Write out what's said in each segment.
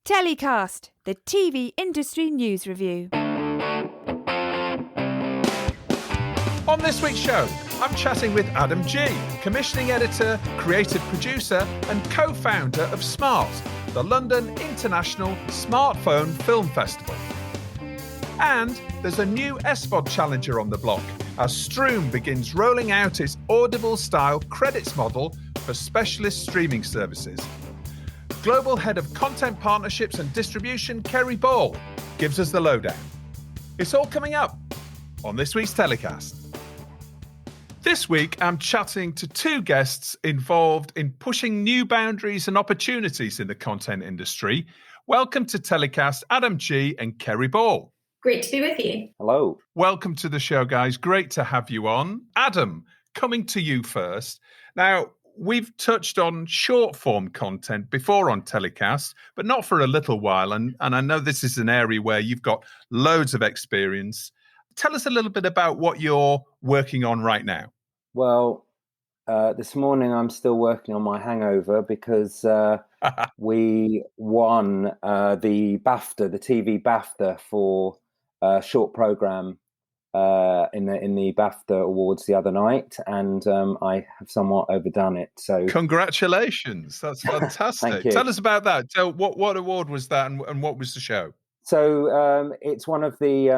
TellyCast, the TV industry news review. On this week's show, I'm chatting with Adam G, commissioning editor, creative producer and co-founder of SMART, the London International Smartphone Film Festival. And there's a new SVOD challenger on the block as Struum begins rolling out its Audible-style credits model for specialist streaming services. Global Head of Content Partnerships and Distribution, Kerry gives us the lowdown. It's all coming up on this week's TellyCast. This week, I'm chatting to two guests involved in pushing new boundaries and opportunities in the content industry. Welcome to TellyCast, Adam G and Kerry Ball. Great to be with you. Hello. Welcome to the show, guys. Great to have you on. Adam, coming to you first. Now, we've touched on short-form content before on TellyCast, but not for a little while. And I know this is an area where you've got loads of experience. Tell us a little bit about what you're working on right now. Well, this morning I'm still working on my hangover because we won the BAFTA, the TV BAFTA for short program in the BAFTA awards the other night, and I have somewhat overdone it. So congratulations! That's fantastic. Thank you. Tell us about that. So, what award was that, and what was the show? So it's one of the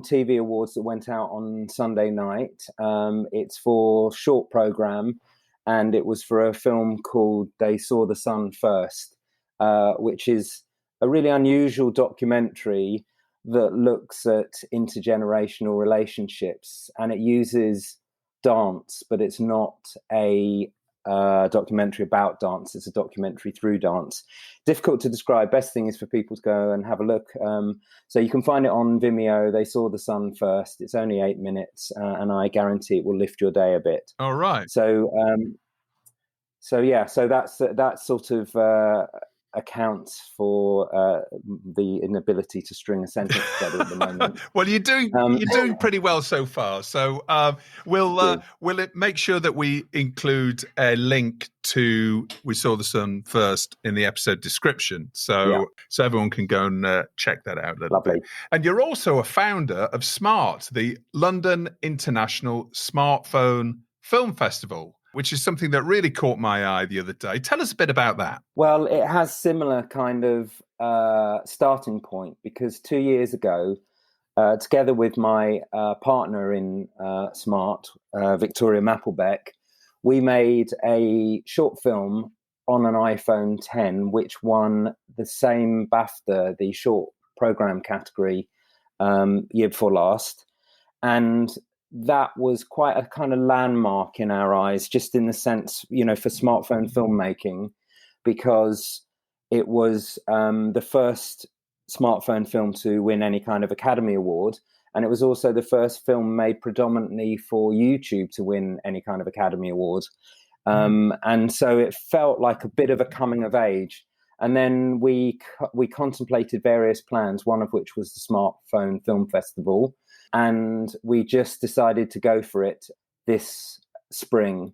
TV awards that went out on Sunday night. It's for short program, and it was for a film called They Saw the Sun First, which is a really unusual documentary that looks at intergenerational relationships, and it uses dance, but it's not a documentary about dance. It's a documentary through dance. Difficult to describe. Best thing is for people to go and have a look. So you can find it on Vimeo. They Saw the Sun First. It's only 8 minutes, and I guarantee it will lift your day a bit. All right. So that's sort of accounts for the inability to string a sentence together at the moment. Well, you're doing pretty well so far. So we'll make sure that we include a link to We Saw the Sun First in the episode description, so everyone can go and check that out a little bit. And you're also a founder of SMART, the London International Smartphone Film Festival, which is something that really caught my eye the other day. Tell us a bit about that. Well, it has similar kind of starting point because 2 years ago, together with my partner in SMART, Victoria Mapplebeck, we made a short film on an iPhone 10, which won the same BAFTA, the short program category, year before last. And that was quite a kind of landmark in our eyes, just in the sense, for smartphone filmmaking, because it was the first smartphone film to win any kind of Academy Award. And it was also the first film made predominantly for YouTube to win any kind of Academy Award. And so it felt like a bit of a coming of age. And then we contemplated various plans, one of which was the Smartphone Film Festival. And we just decided to go for it this spring.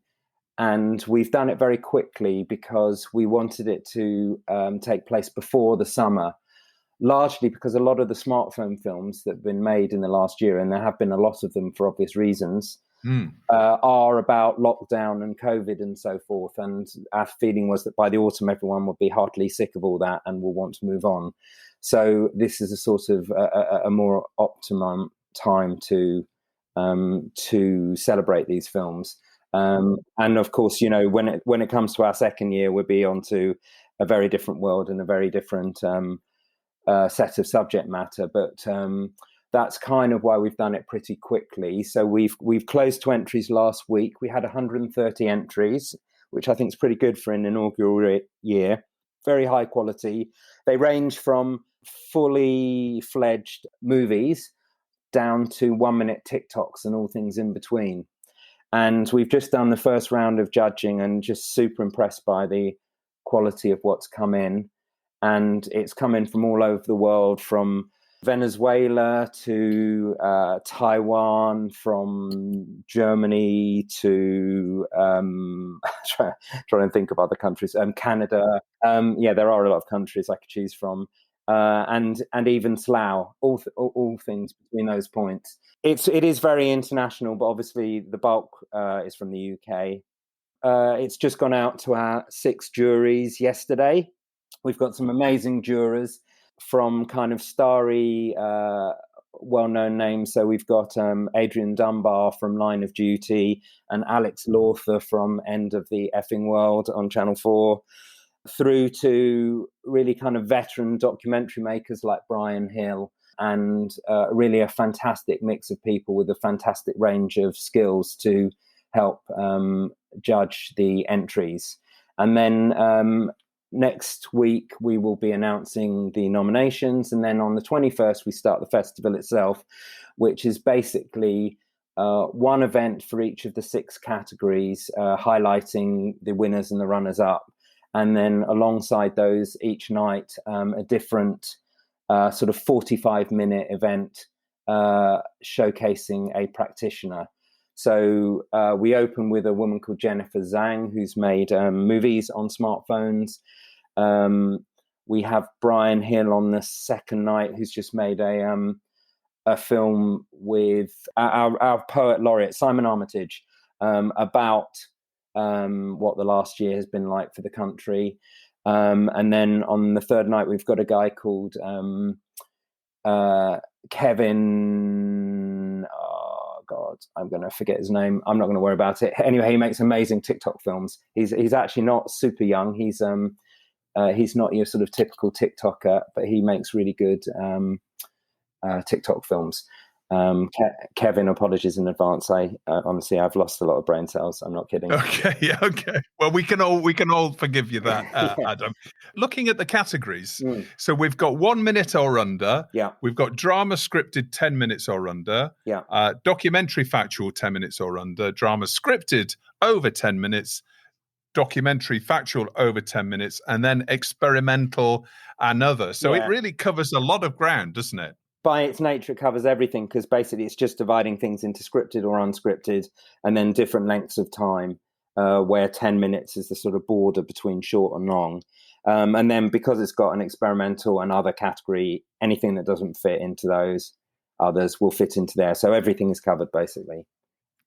And we've done it very quickly because we wanted it to take place before the summer, largely because a lot of the smartphone films that have been made in the last year, and there have been a lot of them for obvious reasons, are about lockdown and COVID and so forth. And our feeling was that by the autumn, everyone would be heartily sick of all that and will want to move on. So this is a sort of a more optimum time to celebrate these films, and of course, when it comes to our second year, we'll be onto a very different world and a very different set of subject matter. But that's kind of why we've done it pretty quickly. So we've closed to entries last week. We had 130 entries, which I think is pretty good for an inaugural year. Very high quality. They range from fully fledged movies down to 1 minute TikToks and all things in between. And we've just done the first round of judging and just super impressed by the quality of what's come in. And it's come in from all over the world, from Venezuela to Taiwan, from Germany to trying to think of other countries, Canada. There are a lot of countries I could choose from. and even Slough, all things between those points. It is very international, but obviously the bulk is from the UK. It's just gone out to our 6 juries yesterday. We've got some amazing jurors from kind of starry, well-known names. So we've got Adrian Dunbar from Line of Duty and Alex Lawther from End of the Effing World on Channel 4, through to really kind of veteran documentary makers like Brian Hill, and really a fantastic mix of people with a fantastic range of skills to help judge the entries. And then next week we will be announcing the nominations, and then on the 21st we start the festival itself, which is basically one event for each of the 6 categories, highlighting the winners and the runners-up. And then alongside those, each night, a different sort of 45-minute event showcasing a practitioner. So we open with a woman called Jennifer Zhang, who's made movies on smartphones. We have Brian Hill on the second night, who's just made a film with our poet laureate, Simon Armitage, about what the last year has been like for the country. And then on the third night, we've got a guy called Kevin. Oh God, I'm going to forget his name. I'm not going to worry about it. Anyway, he makes amazing TikTok films. He's actually not super young. He's not your sort of typical TikToker, but he makes really good TikTok films. Kevin, apologies in advance. Honestly, I've lost a lot of brain cells. I'm not kidding. Okay. Well, we can all forgive you that, Adam. Looking at the categories, so we've got 1 minute or under. Yeah. We've got drama scripted 10 minutes or under. Yeah. Documentary factual 10 minutes or under. Drama scripted over 10 minutes. Documentary factual over 10 minutes, and then experimental and other. So it really covers a lot of ground, doesn't it? By its nature, it covers everything, because basically it's just dividing things into scripted or unscripted, and then different lengths of time, where 10 minutes is the sort of border between short and long. And then because it's got an experimental and other category, anything that doesn't fit into those others will fit into there. So everything is covered, basically.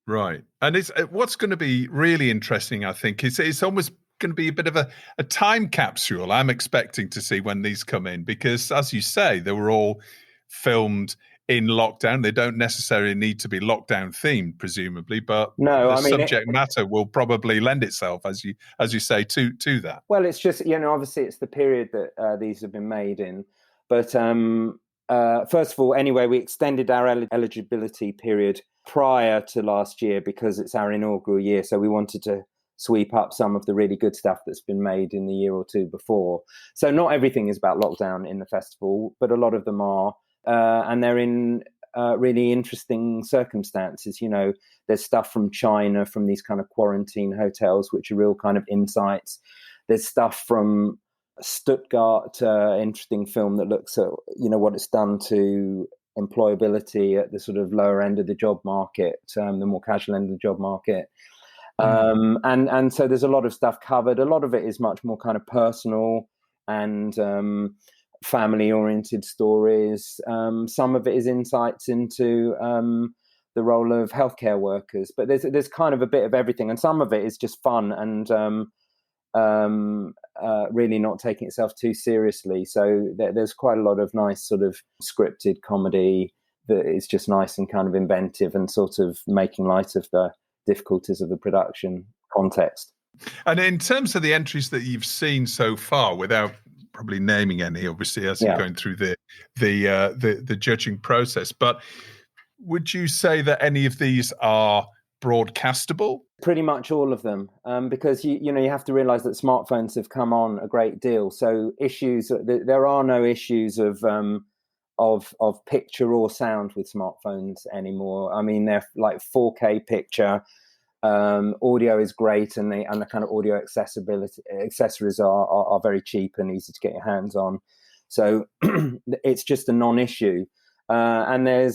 Right. And it's what's going to be really interesting, I think, is it's almost going to be a bit of a time capsule I'm expecting to see when these come in, because, as you say, they were all filmed in lockdown. They don't necessarily need to be lockdown themed, presumably, but subject matter will probably lend itself, as you say, to that. Well, it's just, obviously it's the period that these have been made in. But first of all, anyway, we extended our eligibility period prior to last year because it's our inaugural year. So we wanted to sweep up some of the really good stuff that's been made in the year or two before. So not everything is about lockdown in the festival, but a lot of them are. And they're in really interesting circumstances. There's stuff from China, from these kind of quarantine hotels, which are real kind of insights. There's stuff from Stuttgart, interesting film that looks at, what it's done to employability at the sort of lower end of the job market, the more casual end of the job market. And so there's a lot of stuff covered. A lot of it is much more kind of personal and family-oriented stories. Some of it is insights into the role of healthcare workers, but there's kind of a bit of everything, and some of it is just fun and really not taking itself too seriously. So there's quite a lot of nice sort of scripted comedy that is just nice and kind of inventive and sort of making light of the difficulties of the production context. And in terms of the entries that you've seen so far, without probably naming any, obviously, as you're going through the judging process, but would you say that any of these are broadcastable? Pretty much all of them, because you have to realize that smartphones have come on a great deal. So there are no issues of picture or sound with smartphones anymore. I mean, they're like 4K picture. Audio is great, and the kind of audio accessories are very cheap and easy to get your hands on. So it's just a non-issue. And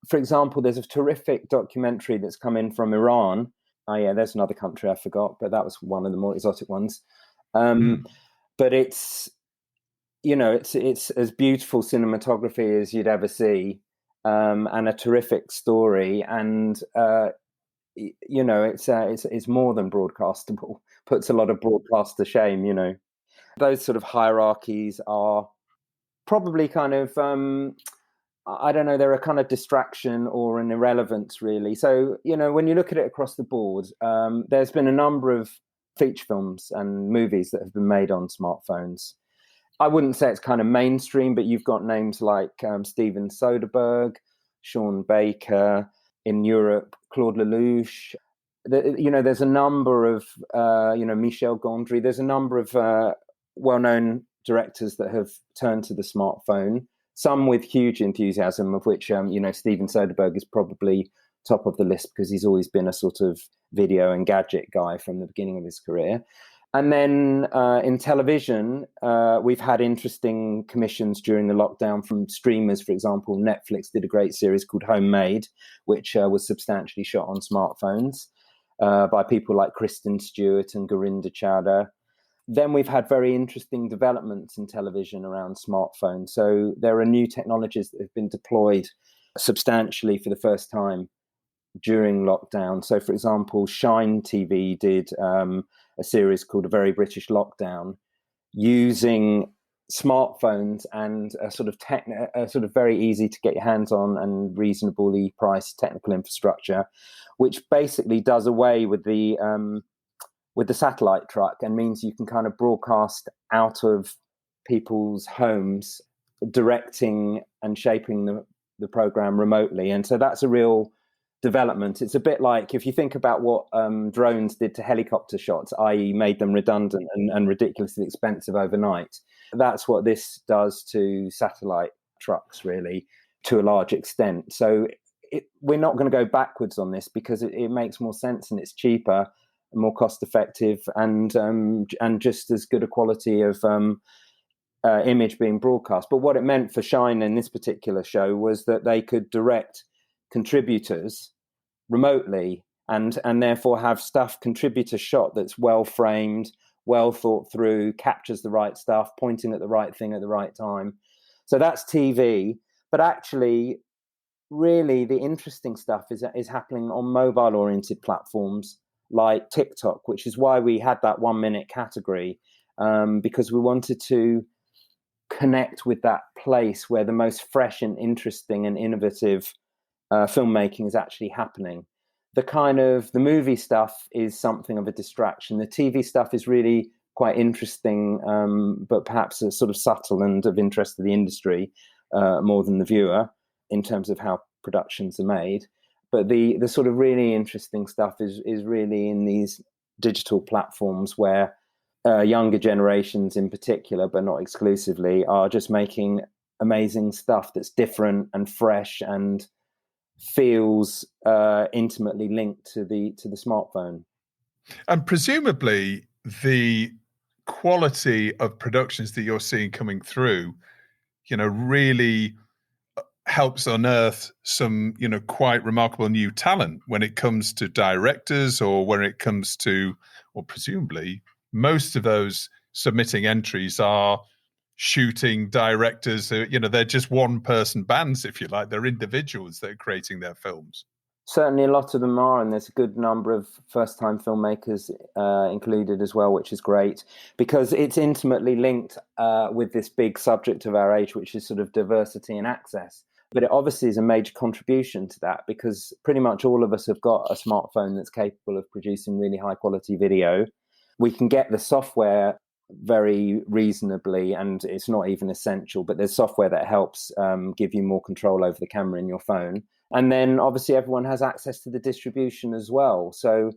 for example, there's a terrific documentary that's come in from Iran. Oh yeah, there's another country I forgot, but that was one of the more exotic ones. But it's it's as beautiful cinematography as you'd ever see, and a terrific story, and it's more than broadcastable. Puts a lot of broadcast to shame. Those sort of hierarchies are probably kind of I don't know, they're a kind of distraction or an irrelevance, really. So, when you look at it across the board, there's been a number of feature films and movies that have been made on smartphones. I wouldn't say it's kind of mainstream, but you've got names like Steven Soderbergh, Sean Baker, in Europe, Claude Lelouch. There's a number of, Michel Gondry. There's a number of well-known directors that have turned to the smartphone, some with huge enthusiasm, of which, Steven Soderbergh is probably top of the list because he's always been a sort of video and gadget guy from the beginning of his career. And then in television, we've had interesting commissions during the lockdown from streamers. For example, Netflix did a great series called Homemade, which was substantially shot on smartphones by people like Kristen Stewart and Gurinder Chowdhury. Then we've had very interesting developments in television around smartphones. So there are new technologies that have been deployed substantially for the first time during lockdown. So, for example, Shine TV did a series called A Very British Lockdown, using smartphones and a sort of very easy to get your hands on and reasonably priced technical infrastructure, which basically does away with the satellite truck and means you can kind of broadcast out of people's homes, directing and shaping the program remotely. And so that's a real development. It's a bit like if you think about what drones did to helicopter shots, i.e. made them redundant and ridiculously expensive overnight. That's what this does to satellite trucks, really, to a large extent. So we're not going to go backwards on this because it makes more sense and it's cheaper, more cost effective, and just as good a quality of image being broadcast. But what it meant for Shine in this particular show was that they could direct contributors remotely and therefore have contributor shot that's well framed, well thought through, captures the right stuff, pointing at the right thing at the right time. So that's TV. But actually, really, the interesting stuff is happening on mobile oriented platforms like TikTok, which is why we had that 1 minute category, because we wanted to connect with that place where the most fresh and interesting and innovative filmmaking is actually happening. The movie stuff is something of a distraction. The TV stuff is really quite interesting, but perhaps a sort of subtle and of interest to the industry more than the viewer in terms of how productions are made. But the sort of really interesting stuff is really in these digital platforms where younger generations in particular, but not exclusively, are just making amazing stuff that's different and fresh and feels intimately linked to the smartphone. And presumably the quality of productions that you're seeing coming through, really helps unearth some, quite remarkable new talent when it comes to directors, or when it comes to, or presumably most of those submitting entries are shooting directors. They're just one person bands, if you like. They're individuals that are creating their films. Certainly a lot of them are, and there's a good number of first-time filmmakers included as well, which is great, because it's intimately linked with this big subject of our age, which is sort of diversity and access. But it obviously is a major contribution to that, because pretty much all of us have got a smartphone that's capable of producing really high-quality video. We can get the software very reasonably, and it's not even essential, but there's software that helps give you more control over the camera in your phone. And then obviously everyone has access to the distribution as well. So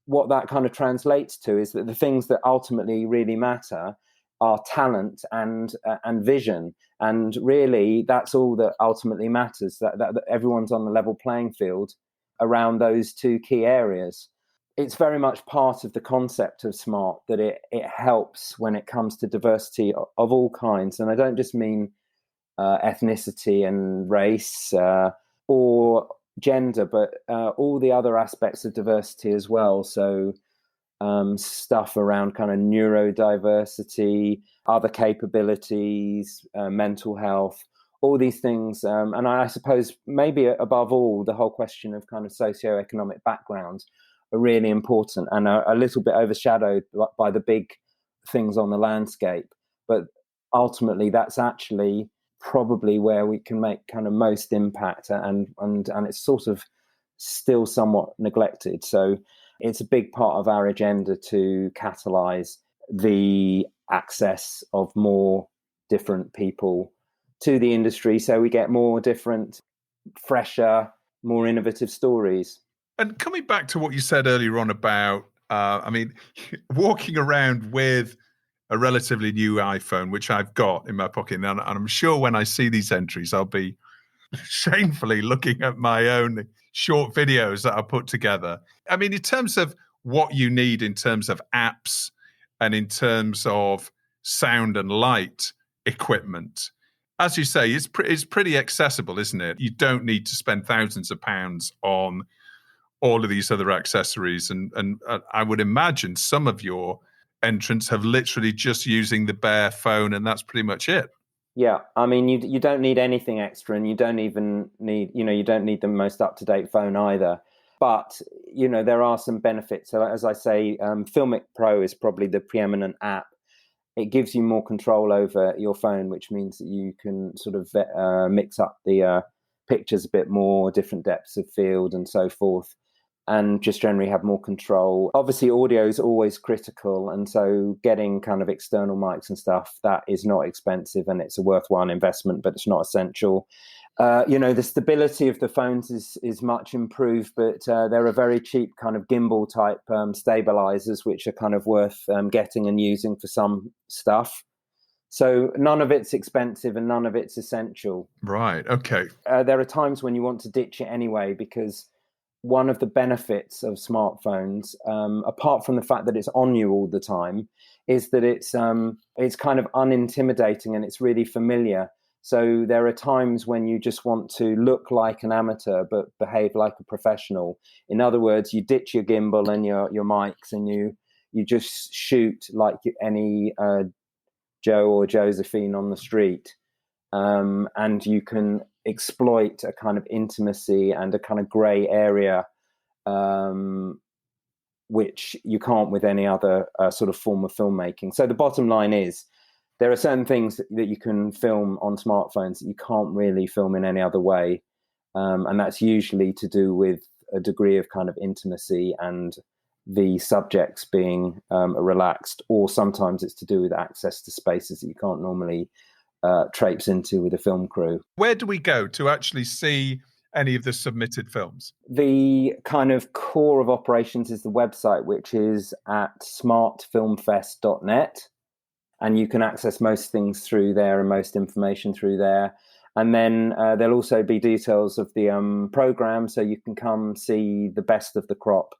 what that kind of translates to is that the things that ultimately really matter are talent and vision. And really, that's all that ultimately matters, that everyone's on the level playing field around those two key areas. It's very much part of the concept of Smart that it helps when it comes to diversity of all kinds. And I don't just mean ethnicity and race or gender, but all the other aspects of diversity as well. So stuff around kind of neurodiversity, other capabilities, mental health, all these things. And I suppose maybe above all, the whole question of kind of socioeconomic backgrounds are really important and are a little bit overshadowed by the big things on the landscape. But ultimately, that's actually probably where we can make kind of most impact, and it's sort of still somewhat neglected. So it's a big part of our agenda to catalyse the access of more different people to the industry, so we get more different, fresher, more innovative stories. And coming back to what you said earlier on about, walking around with a relatively new iPhone, which I've got in my pocket, and I'm sure when I see these entries, I'll be shamefully looking at my own short videos that I put together. I mean, in terms of what you need in terms of apps and in terms of sound and light equipment, as you say, it's pretty accessible, isn't it? You don't need to spend thousands of pounds on all of these other accessories. And I would imagine some of your entrants have literally just using the bare phone, and that's pretty much it. Yeah, I mean, you don't need anything extra, and you don't even need, you don't need the most up-to-date phone either. But, there are some benefits. So as I say, Filmic Pro is probably the preeminent app. It gives you more control over your phone, which means that you can sort of mix up the pictures a bit more, different depths of field and so forth, and just generally have more control. Obviously, audio is always critical, and so getting kind of external mics and stuff, that is not expensive, and it's a worthwhile investment, but it's not essential. The stability of the phones is much improved, but there are very cheap kind of gimbal type stabilizers, which are kind of worth getting and using for some stuff. So none of it's expensive and none of it's essential. Right. Okay. There are times when you want to ditch it anyway, because one of the benefits of smartphones, apart from the fact that it's on you all the time, is that it's kind of unintimidating and it's really familiar. So there are times when you just want to look like an amateur but behave like a professional. In other words, you ditch your gimbal and your mics, and you just shoot like any Joe or Josephine on the street, and you can exploit a kind of intimacy and a kind of grey area, which you can't with any other sort of form of filmmaking. So the bottom line is, there are certain things that you can film on smartphones that you can't really film in any other way, and that's usually to do with a degree of kind of intimacy and the subjects being relaxed, or sometimes it's to do with access to spaces that you can't normally traipse into with a film crew. Where do we go to actually see any of the submitted films? The kind of core of operations is the website, which is at smartfilmfest.net, and you can access most things through there and most information through there. And then there'll also be details of the program, so you can come see the best of the crop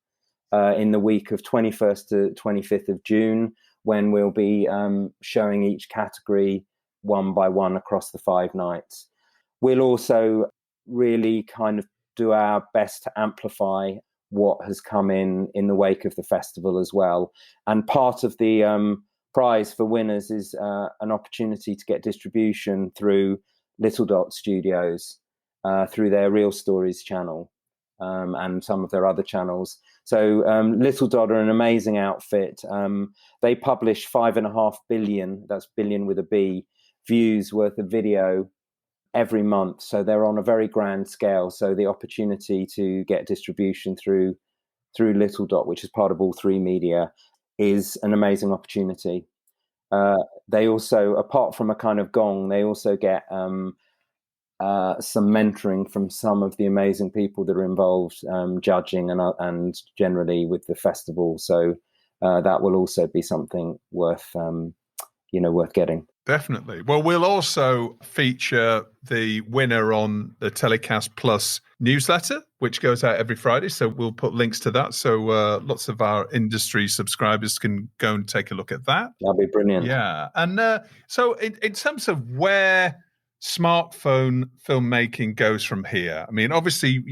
in the week of 21st to 25th of June, when we'll be showing each category one by one across the 5 nights. We'll also really kind of do our best to amplify what has come in the wake of the festival as well. And part of the prize for winners is an opportunity to get distribution through Little Dot Studios, through their Real Stories channel, and some of their other channels. So Little Dot are an amazing outfit. They publish 5.5 billion, that's billion with a B, views worth of video every month. So they're on a very grand scale. So the opportunity to get distribution through Little Dot, which is part of All 3 Media, is an amazing opportunity. They also, apart from a kind of gong, they also get some mentoring from some of the amazing people that are involved, judging and generally with the festival. So that will also be something worth getting. Definitely. Well, we'll also feature the winner on the TellyCast Plus newsletter, which goes out every Friday. So we'll put links to that, so lots of our industry subscribers can go and take a look at that. That'll be brilliant. Yeah. And so in terms of where smartphone filmmaking goes from here, I mean, obviously,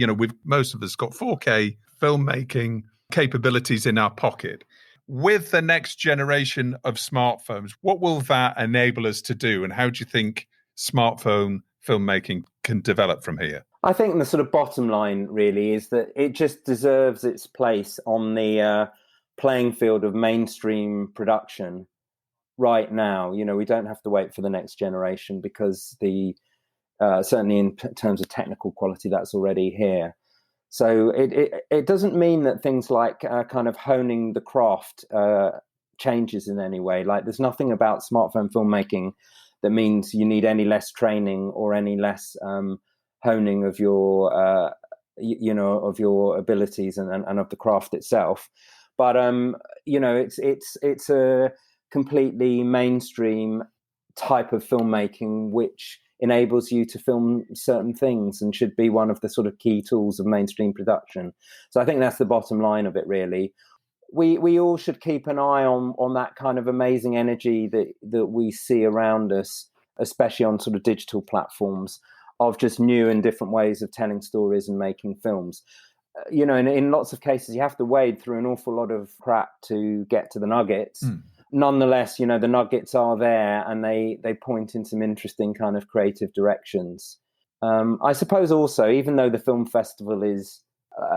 most of us got 4K filmmaking capabilities in our pocket. with the next generation of smartphones, what will that enable us to do? And how do you think smartphone filmmaking can develop from here? I think the sort of bottom line really is that it just deserves its place on the playing field of mainstream production right now. You know, we don't have to wait for the next generation because certainly in terms of technical quality, that's already here. So it doesn't mean that things like kind of honing the craft changes in any way. Like there's nothing about smartphone filmmaking that means you need any less training or any less honing of your of your abilities and of the craft itself. But it's a completely mainstream type of filmmaking which enables you to film certain things and should be one of the sort of key tools of mainstream production. So I think that's the bottom line of it, really. We all should keep an eye on that kind of amazing energy that we see around us, especially on sort of digital platforms, of just new and different ways of telling stories and making films. In lots of cases, you have to wade through an awful lot of crap to get to the nuggets. Nonetheless, the nuggets are there and they point in some interesting kind of creative directions. I suppose also, even though the film festival is,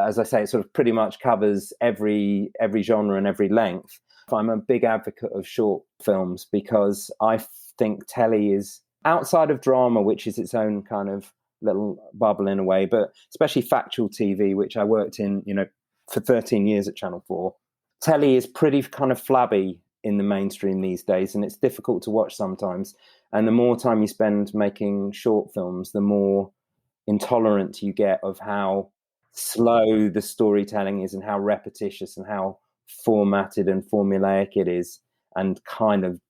as I say, it sort of pretty much covers every genre and every length, I'm a big advocate of short films because I think telly is, outside of drama, which is its own kind of little bubble in a way, but especially factual TV, which I worked in, for 13 years at Channel 4, telly is pretty kind of flabby in the mainstream these days, and it's difficult to watch sometimes. And the more time you spend making short films, the more intolerant you get of how slow the storytelling is and how repetitious and how formatted and formulaic it is and kind of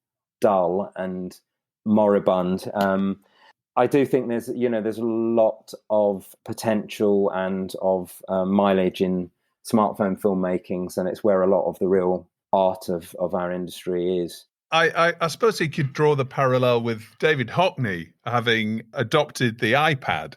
dull and moribund. I do think there's a lot of potential and of mileage in smartphone filmmakings, and it's where a lot of the real art of our industry is. I suppose you could draw the parallel with David Hockney having adopted the iPad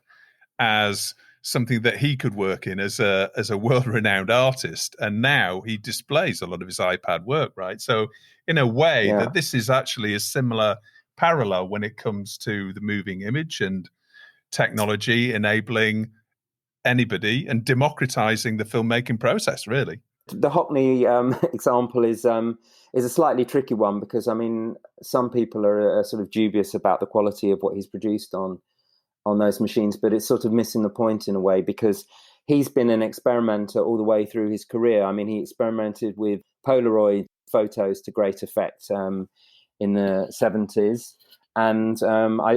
as something that he could work in as a world-renowned artist, and now he displays a lot of his iPad work, right? So in a way that this is actually a similar parallel when it comes to the moving image and technology enabling anybody and democratizing the filmmaking process, really. The Hockney example is a slightly tricky one because, I mean, some people are sort of dubious about the quality of what he's produced on those machines, but it's sort of missing the point in a way because he's been an experimenter all the way through his career. I mean, he experimented with Polaroid photos to great effect in the 70s. And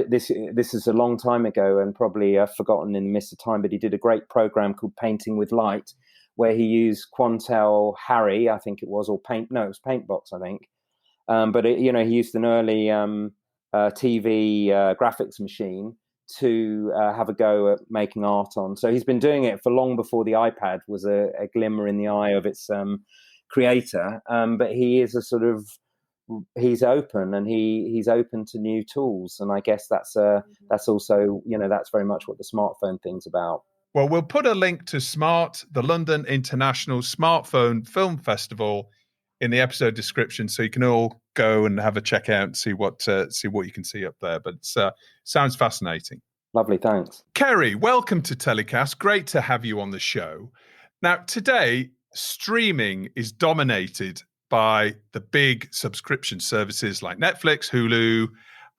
this is a long time ago and probably forgotten in the mist of time, but he did a great program called Painting with Light, where he used Quantel Harry, I think it was, or it was Paintbox, I think. But he used an early TV graphics machine to have a go at making art on. So he's been doing it for long before the iPad was a glimmer in the eye of its creator. But he is he's open and he's open to new tools. And I guess that's also, that's very much what the smartphone thing's about. Well, we'll put a link to SMART, the London International Smartphone Film Festival, in the episode description, so you can all go and have a check out and see what you can see up there. But it sounds fascinating. Lovely, thanks. Kerry, welcome to TellyCast. Great to have you on the show. Now, today, streaming is dominated by the big subscription services like Netflix, Hulu,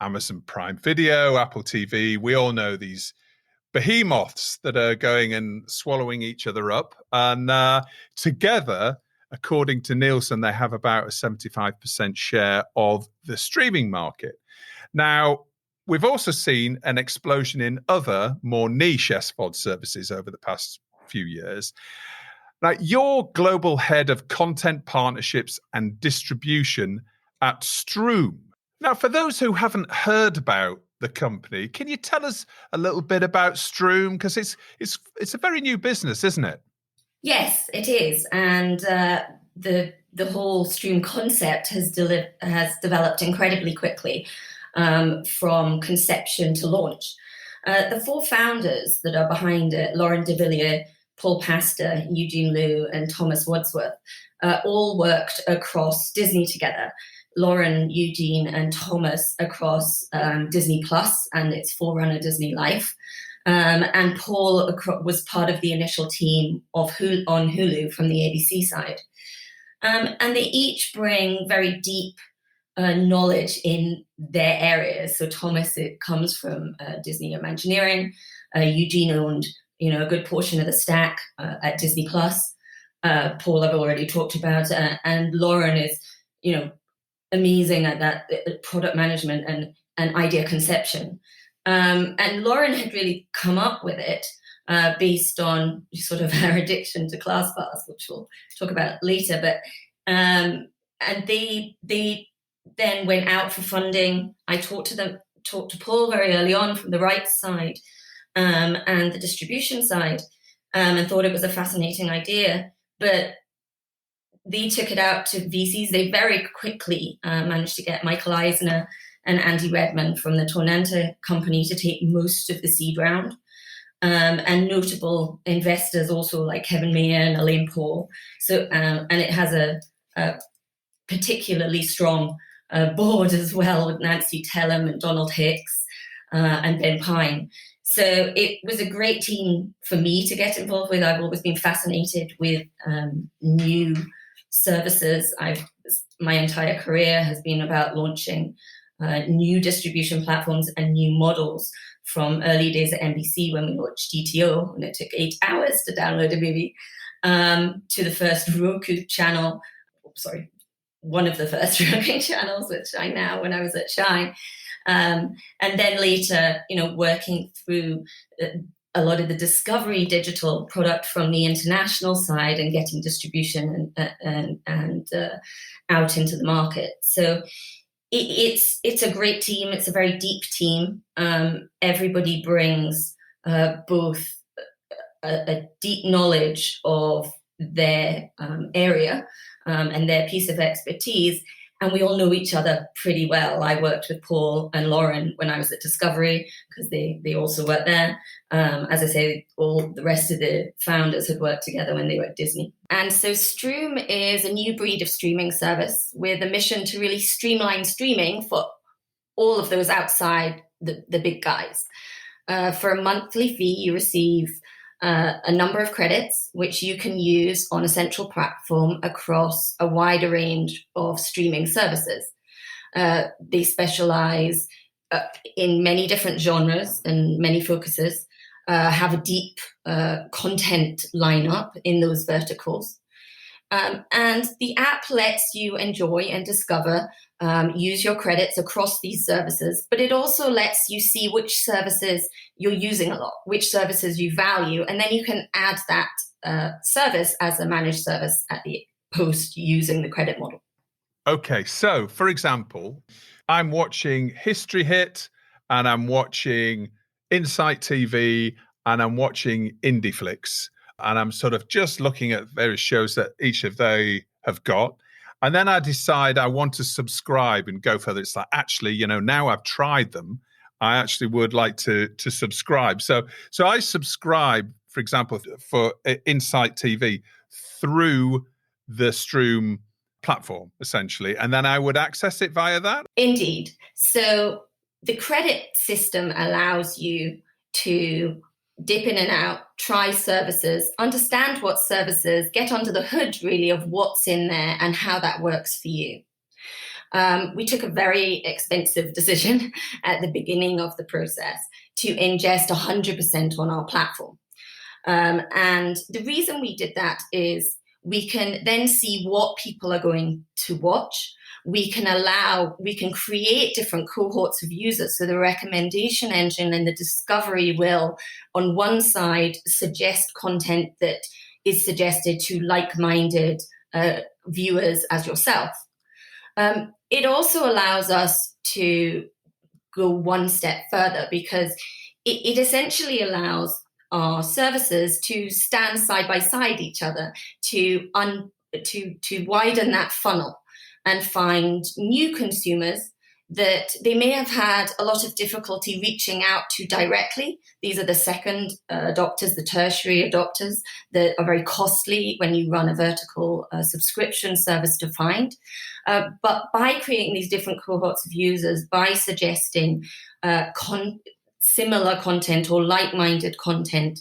Amazon Prime Video, Apple TV. We all know these behemoths that are going and swallowing each other up. And together, according to Nielsen, they have about a 75% share of the streaming market. Now, we've also seen an explosion in other more niche SVOD services over the past few years. Now, you're global head of content partnerships and distribution at Struum. Now, for those who haven't heard about the company, can you tell us a little bit about Struum? Because it's a very new business, isn't it? Yes, it is, and the whole Struum concept has developed incredibly quickly from conception to launch. The four founders that are behind it, Lauren de Villiers, Paul Pastor, Eugene Liu, and Thomas Wadsworth all worked across Disney together. Lauren, Eugene, and Thomas across Disney Plus and its forerunner Disney Life. And Paul was part of the initial team of on Hulu from the ABC side. And they each bring very deep knowledge in their areas. So Thomas, it comes from Disney Imagineering. Eugene owned, a good portion of the stack at Disney Plus. Paul, I've already talked about, and Lauren is, amazing at that product management and idea conception. And Lauren had really come up with it based on sort of her addiction to ClassPass, which we'll talk about later. But and they then went out for funding. I talked to Paul very early on from the rights side and the distribution side, and thought it was a fascinating idea. But they took it out to VCs. They very quickly managed to get Michael Eisner and Andy Redman from the Tornanta company to take most of the seed round. And notable investors also like Kevin Mayer and Elaine Paul. So, and it has a particularly strong board as well with Nancy Tellem and Donald Hicks and Ben Pine. So it was a great team for me to get involved with. I've always been fascinated with new services. My entire career has been about launching new distribution platforms and new models, from early days at NBC when we launched GTO, and it took 8 hours to download a movie, to the first Roku channel. Sorry, one of the first Roku channels with Shine Now when I was at Shine. And then later, working through a lot of the Discovery digital product from the international side and getting distribution and out into the market. So it's a great team. It's a very deep team. Everybody brings both a deep knowledge of their area and their piece of expertise, and we all know each other pretty well. I worked with Paul and Lauren when I was at Discovery because they also worked there. As I say, all the rest of the founders had worked together when they were at Disney. And so Struum is a new breed of streaming service with a mission to really streamline streaming for all of those outside the big guys. For a monthly fee, you receive a number of credits, which you can use on a central platform across a wider range of streaming services. They specialize in many different genres and many focuses, have a deep content lineup in those verticals. And the app lets you enjoy and discover, use your credits across these services, but it also lets you see which services you're using a lot, which services you value, and then you can add that service as a managed service at the post using the credit model. Okay, so for example, I'm watching History Hit and I'm watching Insight TV and I'm watching IndieFlix. And I'm sort of just looking at various shows that each of they have got. And then I decide I want to subscribe and go further. It's like, actually, now I've tried them, I actually would like to subscribe. So I subscribe, for example, for Insight TV through the Struum platform, essentially. And then I would access it via that? Indeed. So the credit system allows you to dip in and out, try services, understand what services, get under the hood really of what's in there and how that works for you. We took a very expensive decision at the beginning of the process to ingest 100% on our platform. And the reason we did that is we can then see what people are going to watch. We can create different cohorts of users. So the recommendation engine and the discovery will, on one side, suggest content that is suggested to like-minded viewers as yourself. It also allows us to go one step further because it essentially allows our services to stand side by side each other, to widen that funnel and find new consumers that they may have had a lot of difficulty reaching out to directly. These are the second adopters, the tertiary adopters, that are very costly when you run a vertical subscription service to find. But by creating these different cohorts of users, by suggesting similar content or like-minded content,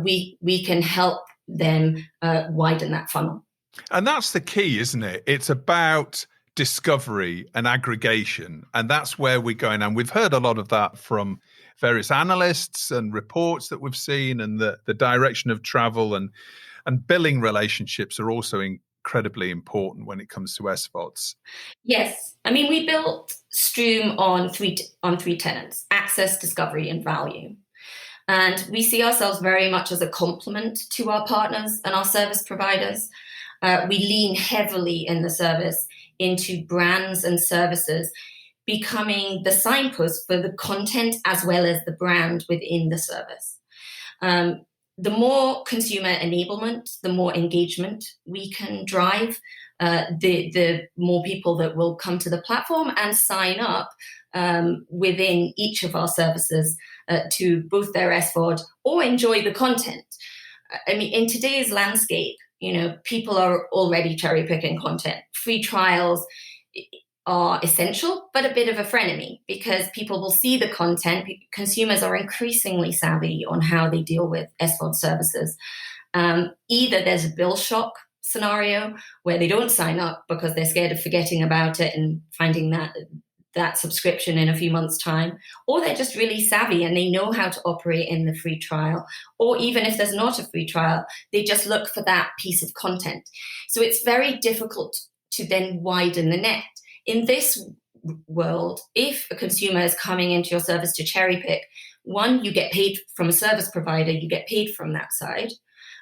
we can help them widen that funnel. And that's the key, isn't it? It's about discovery and aggregation. And that's where we're going. And we've heard a lot of that from various analysts and reports that we've seen, and the direction of travel and billing relationships are also incredibly important when it comes to SVODs. Yes. I mean, we built Struum on three tenets: access, discovery, and value. And we see ourselves very much as a complement to our partners and our service providers. We lean heavily in the service into brands and services becoming the signpost for the content as well as the brand within the service. The more consumer enablement, the more engagement we can drive, the more people that will come to the platform and sign up within each of our services to both their SVOD or enjoy the content. I mean, in today's landscape, people are already cherry picking content. Free trials are essential, but a bit of a frenemy, because people will see the content. Consumers are increasingly savvy on how they deal with SVOD services. Either there's a bill shock scenario where they don't sign up because they're scared of forgetting about it and finding that subscription in a few months' time, or they're just really savvy and they know how to operate in the free trial. Or even if there's not a free trial, they just look for that piece of content. So it's very difficult to then widen the net. In this world, if a consumer is coming into your service to cherry pick, one, you get paid from a service provider, you get paid from that side.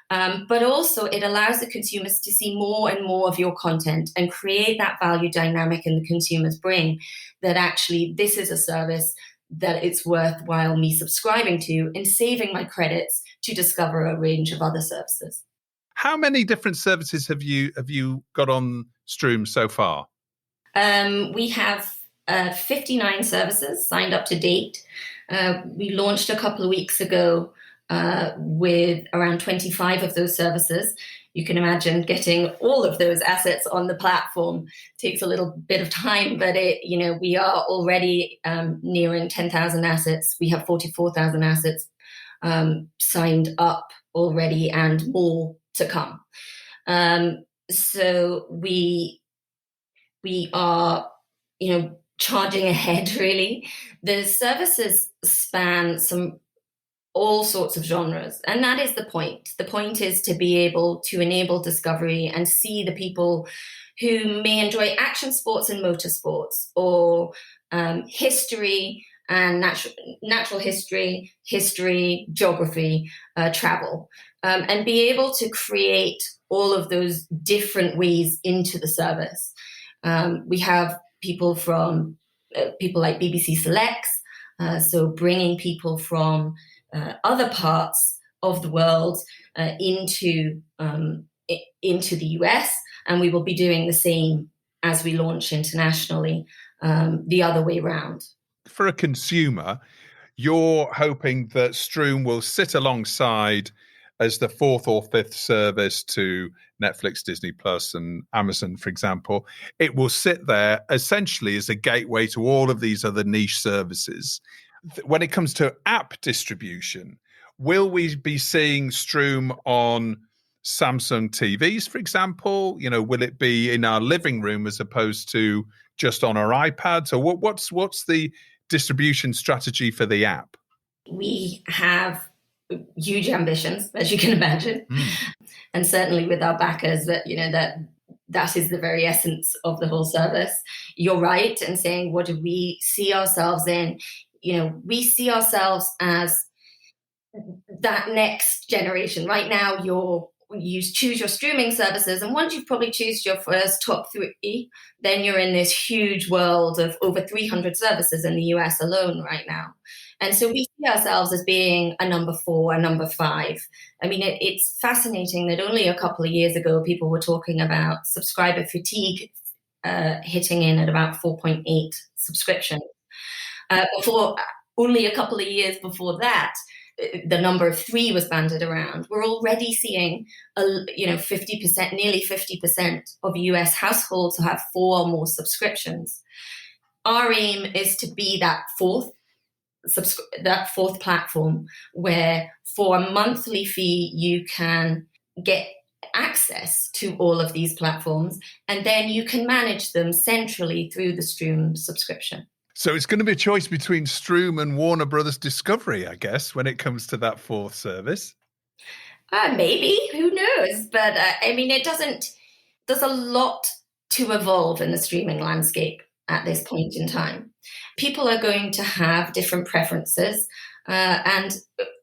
But also it allows the consumers to see more and more of your content and create that value dynamic in the consumer's brain, that actually this is a service that it's worthwhile me subscribing to and saving my credits to discover a range of other services. How many different services have you got on Struum so far? We have 59 services signed up to date. We launched a couple of weeks ago with around 25 of those services. You can imagine getting all of those assets on the platform takes a little bit of time, but we are already nearing 10,000 assets. We have 44,000 assets signed up already, and more to come. So we are, charging ahead, really. The services span all sorts of genres, and that is the point. The point is to be able to enable discovery and see the people who may enjoy action sports and motorsports, or history and natural history, geography, travel, and be able to create all of those different ways into the service. We have people from people like BBC Selects, so bringing people from other parts of the world into the US, and we will be doing the same as we launch internationally, the other way around. For a consumer, you're hoping that Struum will sit alongside as the fourth or fifth service to Netflix, Disney Plus, and Amazon, for example. It will sit there essentially as a gateway to all of these other niche services. When it comes to app distribution, will we be seeing Struum on Samsung TVs, for example? Will it be in our living room as opposed to just on our iPads? Or what's the distribution strategy for the app? We have huge ambitions, as you can imagine. And certainly with our backers, that is the very essence of the whole service. You're right in saying, what do we see ourselves in? We see ourselves as that next generation. Right now, you choose your streaming services, and once you've probably chosen your first top 3, then you're in this huge world of over 300 services in the US alone right now. And so we see ourselves as being a number 4, a number 5. I mean, it's fascinating that only a couple of years ago, people were talking about subscriber fatigue hitting in at about 4.8 subscriptions. Before, only a couple of years before that, the number of 3 was banded around. We're already seeing, 50%, nearly 50% of US households who have 4 or more subscriptions. Our aim is to be that fourth platform where for a monthly fee you can get access to all of these platforms, and then you can manage them centrally through the Struum subscription. So it's going to be a choice between Struum and Warner Brothers Discovery, I guess, when it comes to that fourth service. Maybe, who knows? But it doesn't. There's a lot to evolve in the streaming landscape at this point in time. People are going to have different preferences, and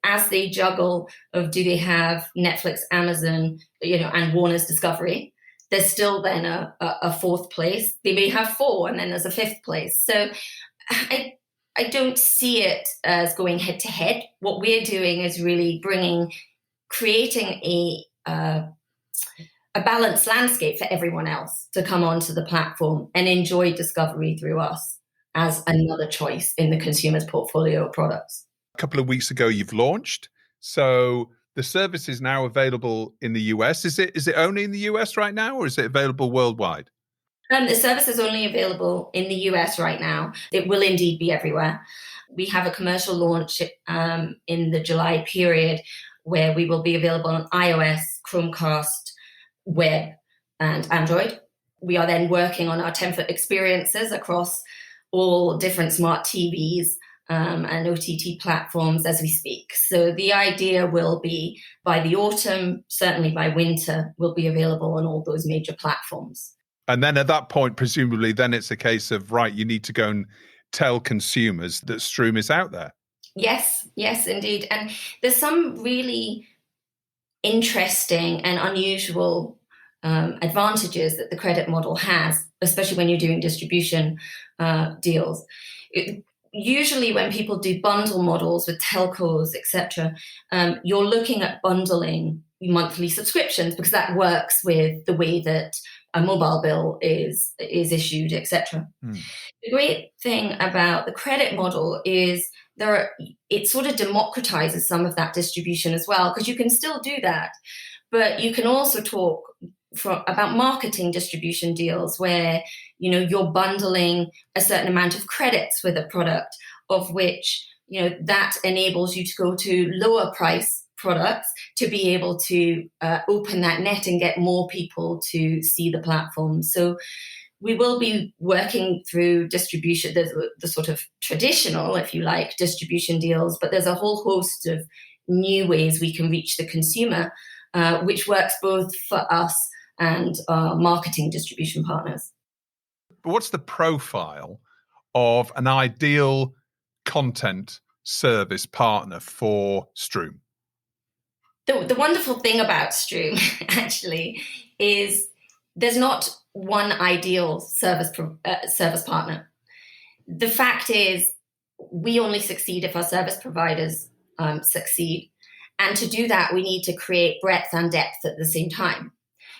as they juggle of do they have Netflix, Amazon, and Warner's Discovery, there's still then a fourth place. They may have 4, and then there's a fifth place. So I don't see it as going head to head. What we're doing is really creating a balanced landscape for everyone else to come onto the platform and enjoy Discovery through us as another choice in the consumer's portfolio of products. A couple of weeks ago, you've launched. So the service is now available in the US. Is it only in the US right now, or is it available worldwide? The service is only available in the US right now. It will indeed be everywhere. We have a commercial launch in the July period where we will be available on iOS, Chromecast, web, and Android. We are then working on our 10-foot experiences across all different smart TVs and OTT platforms as we speak. So the idea will be by the autumn, certainly by winter, will be available on all those major platforms. And then at that point, presumably, then it's a case of, right, you need to go and tell consumers that Struum is out there. Yes, indeed. And there's some really interesting and unusual advantages that the credit model has, especially when you're doing distribution deals. Usually when people do bundle models with telcos, etc., you're looking at bundling monthly subscriptions because that works with the way that a mobile bill is issued, etc. The great thing about the credit model is it sort of democratizes some of that distribution as well, because you can still do that, but you can also talk about marketing distribution deals where you're bundling a certain amount of credits with a product, of which that enables you to go to lower price products to be able to open that net and get more people to see the platform. So we will be working through distribution, the sort of traditional, if you like, distribution deals, but there's a whole host of new ways we can reach the consumer, which works both for us and our marketing distribution partners. But what's the profile of an ideal content service partner for Struum? The wonderful thing about Struum, actually, is there's not one ideal service partner. The fact is, we only succeed if our service providers succeed. And to do that, we need to create breadth and depth at the same time.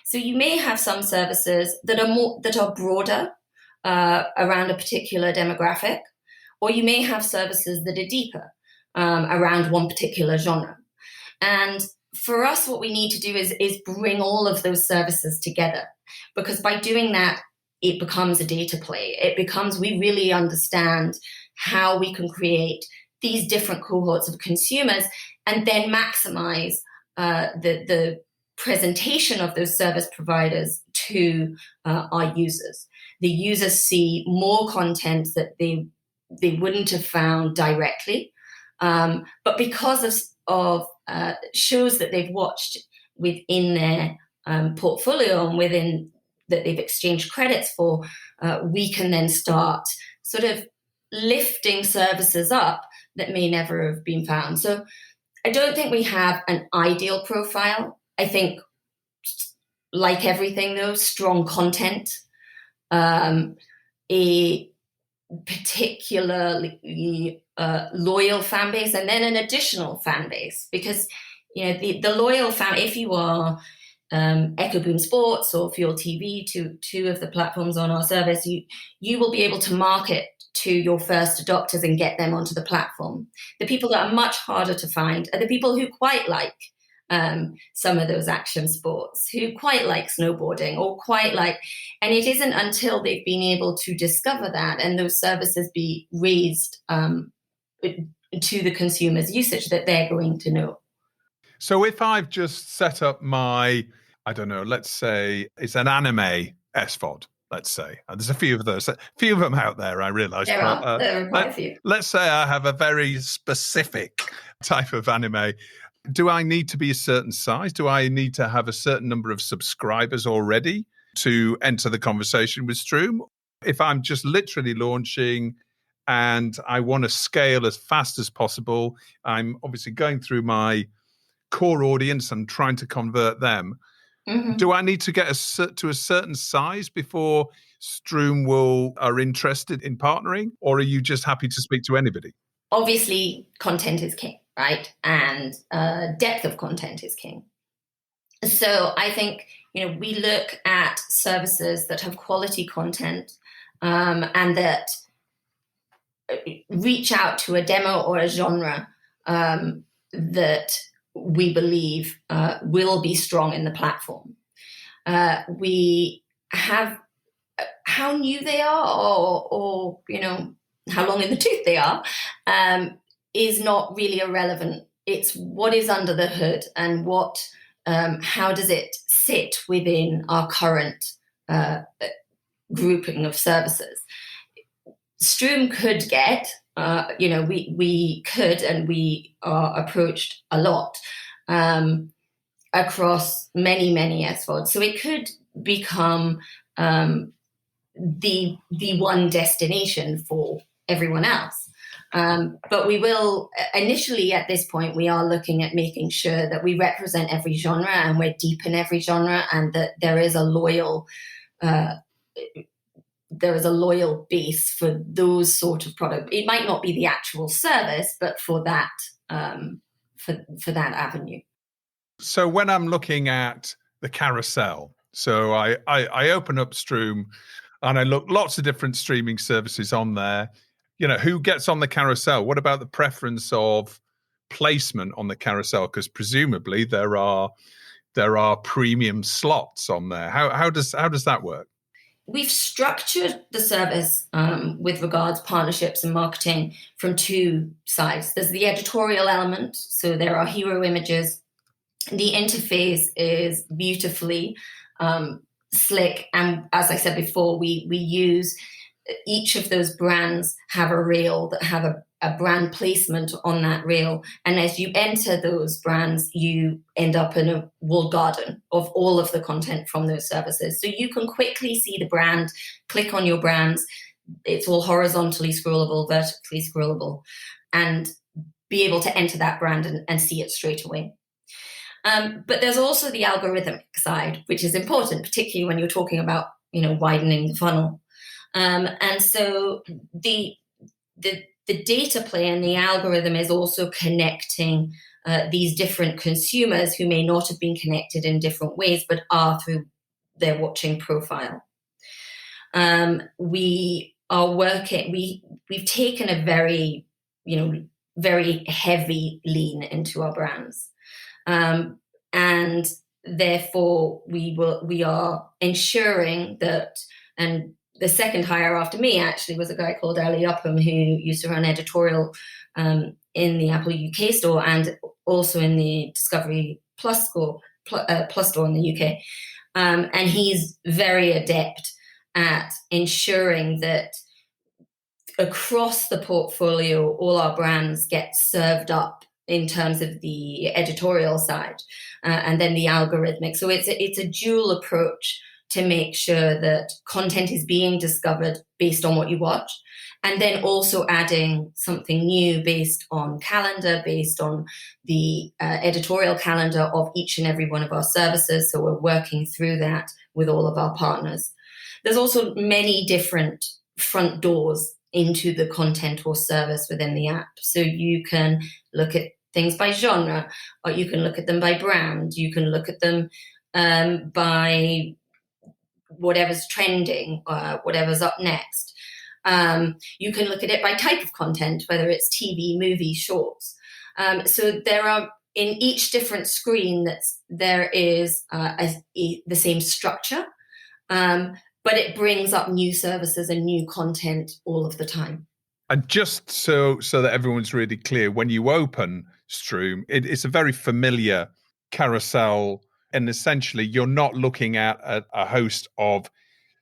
So you may have some services that are broader around a particular demographic, or you may have services that are deeper around one particular genre. And for us, what we need to do is bring all of those services together, because by doing that, it becomes a data play. It becomes, we really understand how we can create these different cohorts of consumers and then maximize the presentation of those service providers to our users. The users see more content that they wouldn't have found directly, but because of shows that they've watched within their portfolio and within that they've exchanged credits for, we can then start sort of lifting services up that may never have been found. So I don't think we have an ideal profile. I think, like everything though, strong content, a particularly loyal fan base, and then an additional fan base, because the loyal fan, if you are Echo Boom Sports or Fuel TV, two of the platforms on our service, you will be able to market to your first adopters and get them onto the platform. The people that are much harder to find are the people who quite like some of those action sports, who quite like snowboarding or quite like, and it isn't until they've been able to discover that and those services be raised to the consumer's usage that they're going to know. So if I've just set up my, I don't know, let's say it's an anime SVOD, let's say. And there's a few of them out there, I realise. There are quite a few. Let's say I have a very specific type of anime. Do I need to be a certain size? Do I need to have a certain number of subscribers already to enter the conversation with Struum? If I'm just literally launching and I want to scale as fast as possible, I'm obviously going through my core audience and trying to convert them. Mm-hmm. Do I need to get to a certain size before Struum are interested in partnering, or are you just happy to speak to anybody? Obviously, content is king, right? And depth of content is king. So I think, we look at services that have quality content and that reach out to a demo or a genre that we believe will be strong in the platform. We have how new they are or how long in the tooth they are is not really irrelevant. It's what is under the hood and how does it sit within our current grouping of services. Struum could get, we could, and we are approached a lot across many, many SVODs. So it could become the one destination for everyone else. But we will, initially at this point, we are looking at making sure that we represent every genre and we're deep in every genre and that there is a loyal base for those sort of product. It might not be the actual service, but for that for that avenue. So when I'm looking at the carousel, so I open up Struum and I look lots of different streaming services on there. Who gets on the carousel? What about the preference of placement on the carousel? Because presumably there are premium slots on there. How does that work? We've structured the service with regards partnerships and marketing from two sides. There's the editorial element, so there are hero images. The interface is beautifully slick, and as I said before, we use each of those brands have a reel that have a brand placement on that reel, and as you enter those brands, you end up in a walled garden of all of the content from those services. So you can quickly see the brand, click on your brands. It's all horizontally scrollable, vertically scrollable, and be able to enter that brand and see it straight away. But there's also the algorithmic side, which is important, particularly when you're talking about widening the funnel. And so the data play and the algorithm is also connecting these different consumers who may not have been connected in different ways, but are through their watching profile. We are working. We've taken a very very heavy lean into our brands, and therefore we are ensuring that. And the second hire after me actually was a guy called Ali Upham, who used to run editorial in the Apple UK store and also in the Discovery Plus store in the UK. And he's very adept at ensuring that across the portfolio, all our brands get served up in terms of the editorial side and then the algorithmic. So it's a dual approach to make sure that content is being discovered based on what you watch, and then also adding something new based on calendar, based on the editorial calendar of each and every one of our services. So we're working through that with all of our partners. There's also many different front doors into the content or service within the app. So you can look at things by genre, or you can look at them by brand, you can look at them by whatever's trending, whatever's up next. You can look at it by type of content, whether it's TV, movie, shorts. So there are, in each different screen, there is the same structure, but it brings up new services and new content all of the time. And just so that everyone's really clear, when you open Struum, it's a very familiar carousel, and essentially you're not looking at a host of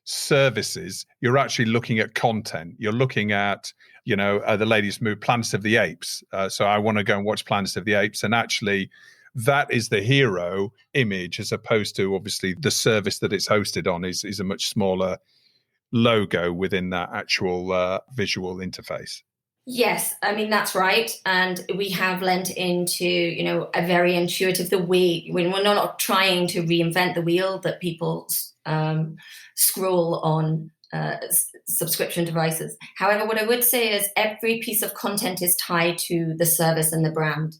services. You're actually looking at content. You're looking at, the latest move, Planets of the Apes. So I want to go and watch Planets of the Apes, and actually that is the hero image, as opposed to obviously the service that it's hosted on is a much smaller logo within that actual visual interface. Yes, I mean, that's right. And we have lent into, a very intuitive, the way when we're not trying to reinvent the wheel that people scroll on subscription devices. However, what I would say is every piece of content is tied to the service and the brand.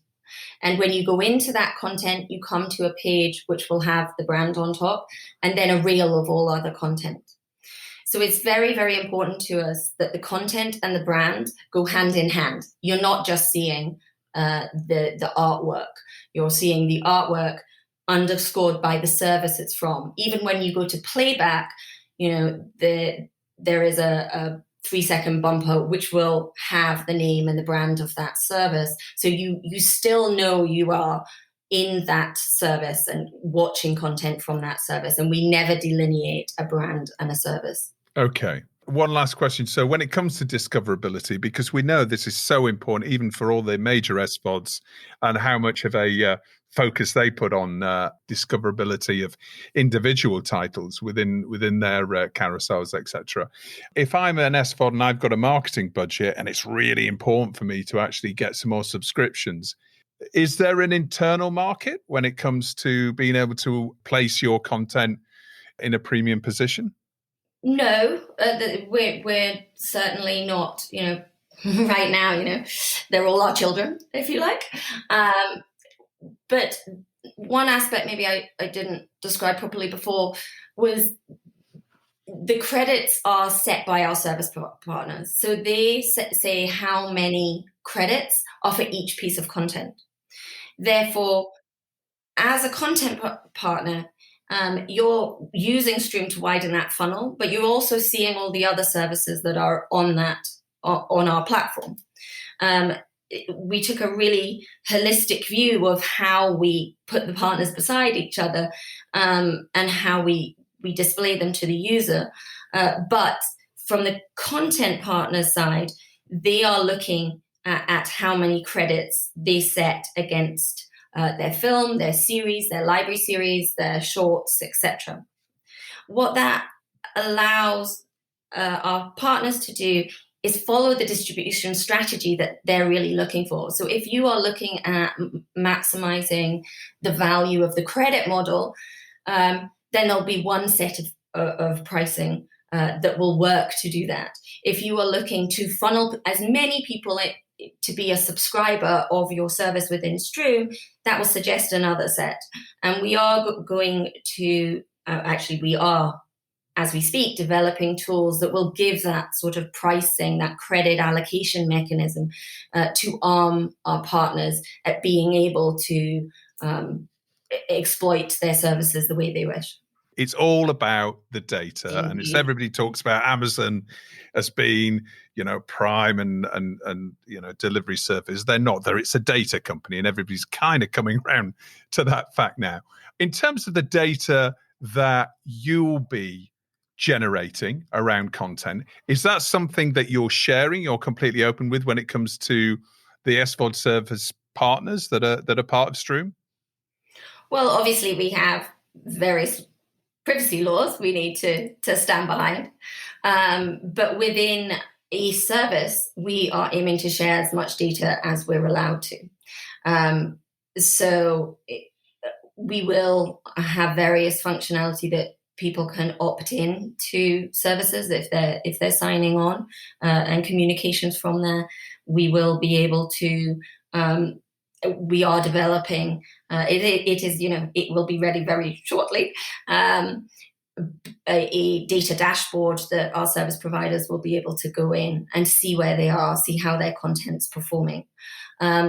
And when you go into that content, you come to a page which will have the brand on top and then a reel of all other content. So it's very, very important to us that the content and the brand go hand in hand. You're not just seeing the artwork. You're seeing the artwork underscored by the service it's from. Even when you go to playback, there is a 3-second bumper which will have the name and the brand of that service. So you still know you are in that service and watching content from that service. And we never delineate a brand and a service. Okay. One last question. So when it comes to discoverability, because we know this is so important, even for all the major SVODs, and how much of a focus they put on discoverability of individual titles within their carousels, etc. If I'm an SVOD and I've got a marketing budget and it's really important for me to actually get some more subscriptions, is there an internal market when it comes to being able to place your content in a premium position? No, we're certainly not, right now, they're all our children, if you like. But one aspect maybe I didn't describe properly before was the credits are set by our service partners. So they say how many credits are for each piece of content. Therefore, as a content partner, you're using Struum to widen that funnel, but you're also seeing all the other services that are on our platform. We took a really holistic view of how we put the partners beside each other and how we display them to the user. But from the content partner side, they are looking at how many credits they set against their film, their series, their library series, their shorts, etc. What that allows our partners to do is follow the distribution strategy that they're really looking for. So if you are looking at maximizing the value of the credit model, then there'll be one set of pricing that will work to do that. If you are looking to funnel as many people to be a subscriber of your service within Struum, that will suggest another set. And we are going to, we are, as we speak, developing tools that will give that sort of pricing, that credit allocation mechanism to arm our partners at being able to exploit their services the way they wish. It's all about the data. And it's, everybody talks about Amazon as being, Prime and delivery service. They're not. It's a data company, and everybody's kind of coming around to that fact now. In terms of the data that you'll be generating around content, is that something that you're sharing, you're completely open with when it comes to the SVOD service partners that are part of Struum? Well, obviously we have various privacy laws we need to stand behind. But within a service, we are aiming to share as much data as we're allowed to. So we will have various functionality that people can opt in to services if they're signing on, and communications from there. We will be able to we are developing, it is, it will be ready very shortly, a data dashboard that our service providers will be able to go in and see where they are, see how their content's performing.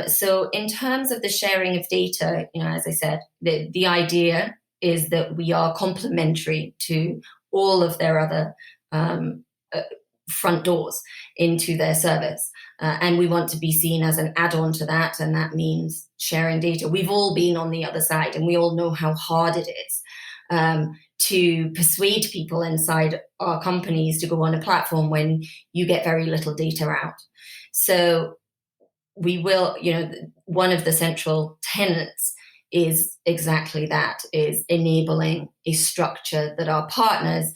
So in terms of the sharing of data, as I said, the idea is that we are complementary to all of their other front doors into their service. And we want to be seen as an add-on to that. And that means sharing data. We've all been on the other side, and we all know how hard it is to persuade people inside our companies to go on a platform when you get very little data out. So we will, one of the central tenets is exactly that, is enabling a structure that our partners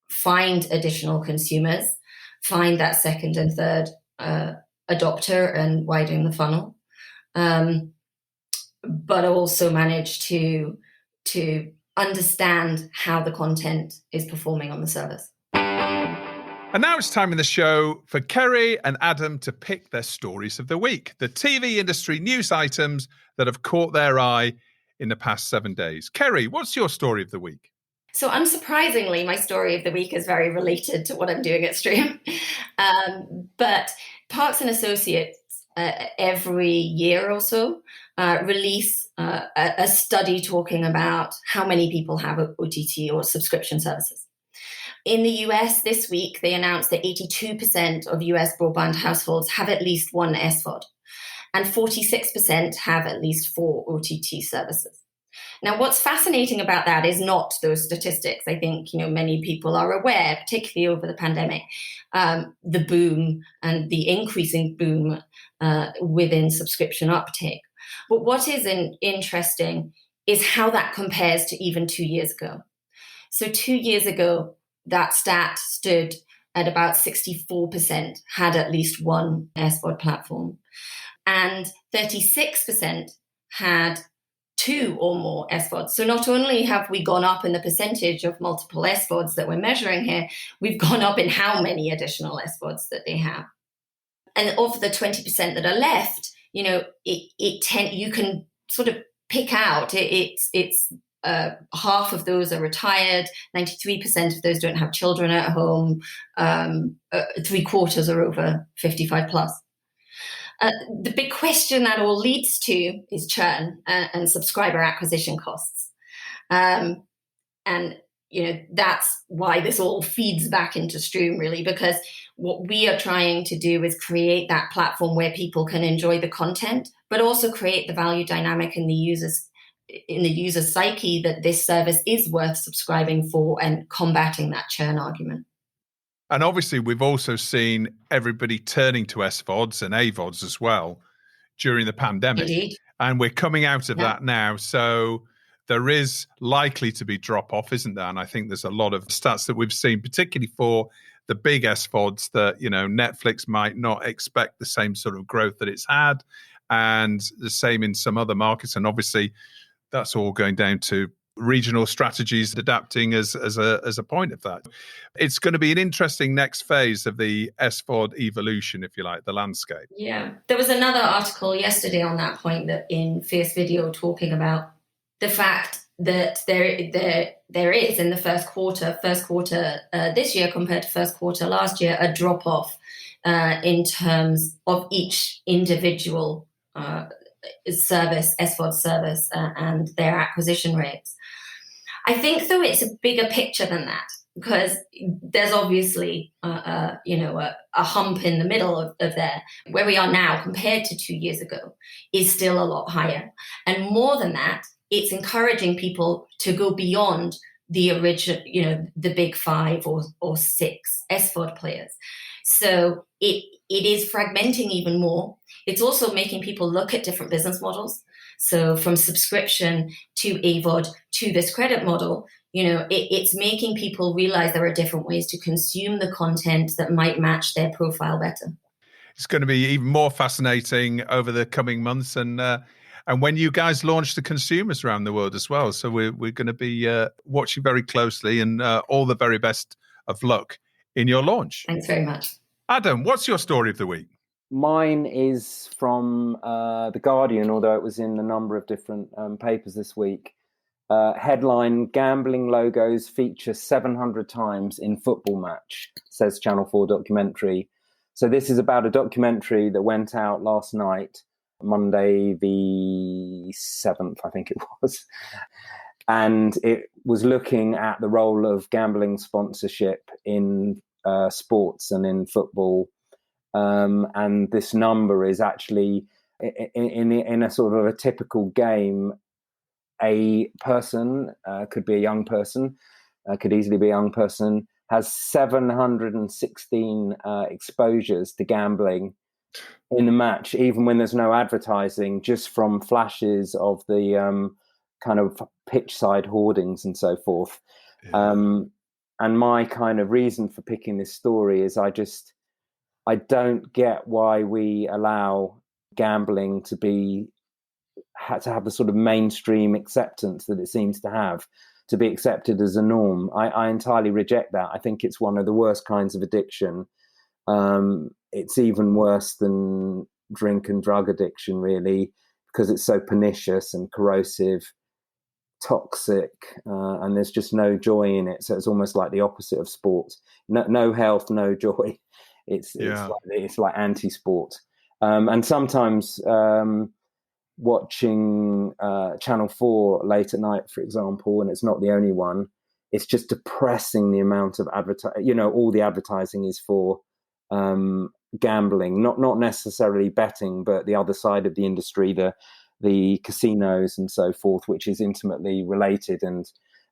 find additional consumers, find that second and third adopter and widen the funnel, but also manage to understand how the content is performing on the service. And now it's time in the show for Kerry and Adam to pick their stories of the week, the TV industry news items that have caught their eye in the past 7 days. Kerry, what's your story of the week? So unsurprisingly, my story of the week is very related to what I'm doing at Struum. But Parks and Associates every year or so release a study talking about how many people have OTT or subscription services. In the US this week, they announced that 82% of US broadband households have at least one SVOD, and 46% have at least 4 OTT services. Now, what's fascinating about that is not those statistics. I think, many people are aware, particularly over the pandemic, the boom and the increasing boom within subscription uptake. But what is interesting is how that compares to even 2 years ago. So 2 years ago, that stat stood at about 64% had at least one SVOD platform, and 36% had 2 or more SVODs. So not only have we gone up in the percentage of multiple SVODs that we're measuring here, we've gone up in how many additional SVODs that they have. And of the 20% that are left, you can sort of pick out, it's half of those are retired, 93% of those don't have children at home, 3/4 are over 55 plus. The big question that all leads to is churn and subscriber acquisition costs. And, that's why this all feeds back into Struum, really, because what we are trying to do is create that platform where people can enjoy the content, but also create the value dynamic in the user's psyche that this service is worth subscribing for, and combating that churn argument. And obviously, we've also seen everybody turning to SVODs and AVODs as well during the pandemic. Indeed. And we're coming out of that now. So there is likely to be drop off, isn't there? And I think there's a lot of stats that we've seen, particularly for the big SVODs, that, Netflix might not expect the same sort of growth that it's had, and the same in some other markets. And obviously, that's all going down to regional strategies adapting as a point of that. It's going to be an interesting next phase of the SVOD evolution, if you like, the landscape. Yeah. There was another article yesterday on that point, that in Fierce Video, talking about the fact that there is in the first quarter this year compared to first quarter last year, a drop off in terms of each individual service, SVOD service, and their acquisition rates. I think, though, it's a bigger picture than that, because there's obviously a hump in the middle of there. Where we are now compared to 2 years ago is still a lot higher. And more than that, it's encouraging people to go beyond the original, the big 5 or 6 SVOD players. So it is fragmenting even more. It's also making people look at different business models. So from subscription to AVOD to this credit model, it's making people realize there are different ways to consume the content that might match their profile better. It's going to be even more fascinating over the coming months, and when you guys launch to consumers around the world as well. So we're going to be watching very closely, and all the very best of luck in your launch. Thanks very much. Adam, what's your story of the week? Mine is from The Guardian, although it was in a number of different papers this week. Headline, gambling logos feature 700 times in football match, says Channel 4 documentary. So this is about a documentary that went out last night, Monday the 7th, I think it was. And it was looking at the role of gambling sponsorship in sports and in football. And this number is actually, in a sort of a typical game, a person, could be a young person, could easily be a young person, has 716 exposures to gambling in the match, even when there's no advertising, just from flashes of the kind of pitch side hoardings and so forth. Yeah. And my kind of reason for picking this story is I don't get why we allow gambling to have the sort of mainstream acceptance that it seems to have, to be accepted as a norm. I entirely reject that. I think it's one of the worst kinds of addiction. It's even worse than drink and drug addiction, really, because it's so pernicious and corrosive, toxic, and there's just no joy in it. So it's almost like the opposite of sport. No health, no joy. It's like anti-sport. And sometimes watching Channel 4 late at night, for example, and it's not the only one, it's just depressing the amount of advertising. All the advertising is for gambling, not necessarily betting, but the other side of the industry, the casinos and so forth, which is intimately related. And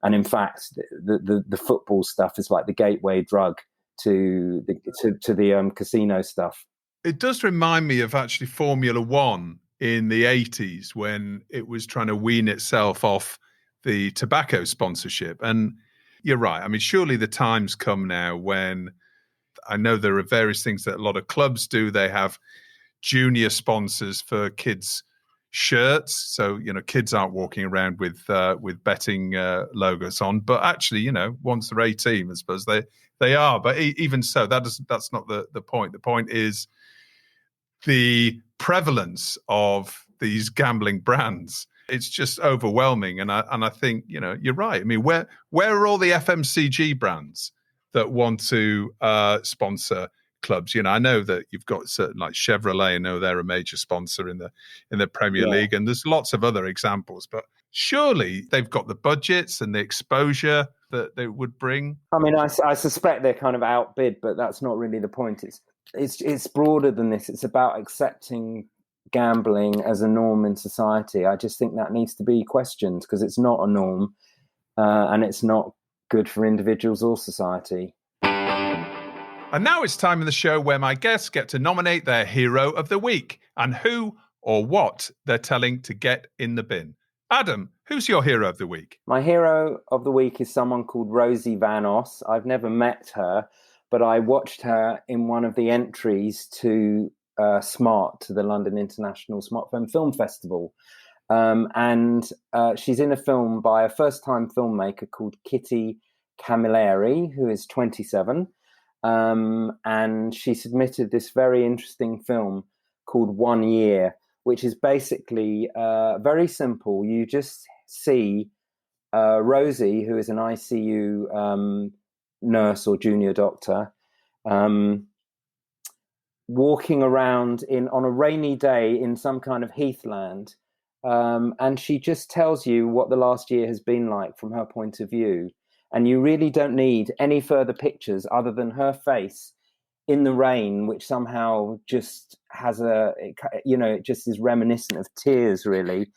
in fact, the football stuff is like the gateway drug to the casino stuff. It does remind me of actually Formula One in the 80s, when it was trying to wean itself off the tobacco sponsorship. And you're right. I mean, surely the time's come now when, I know there are various things that a lot of clubs do. They have junior sponsors for kids' shirts, so kids aren't walking around with betting logos on. But actually, once they're 18, I suppose they are. But even so, that's not the point. The point is the prevalence of these gambling brands. It's just overwhelming, and I think you're right. I mean, where are all the FMCG brands that want to sponsor clubs? I know that you've got certain, like Chevrolet. I know they're a major sponsor in the Premier League, and there's lots of other examples. But surely they've got the budgets and the exposure that they would bring. I mean, I suspect they're kind of outbid, but that's not really the point. It's broader than this. It's about accepting gambling as a norm in society. I just think that needs to be questioned, because it's not a norm, and it's not good for individuals or society. And now it's time in the show where my guests get to nominate their hero of the week and who or what they're telling to get in the bin. Adam, who's your hero of the week? My hero of the week is someone called Rosie Van Os. I've never met her, but I watched her in one of the entries to SMART, to the London International Smartphone Film Festival. And she's in a film by a first-time filmmaker called Kitty Camilleri, who is 27. And she submitted this very interesting film called 1 Year, which is basically very simple. You just see Rosie, who is an ICU nurse or junior doctor, walking around on a rainy day in some kind of heathland, and she just tells you what the last year has been like from her point of view. And you really don't need any further pictures other than her face in the rain, which somehow just has it just is reminiscent of tears, really.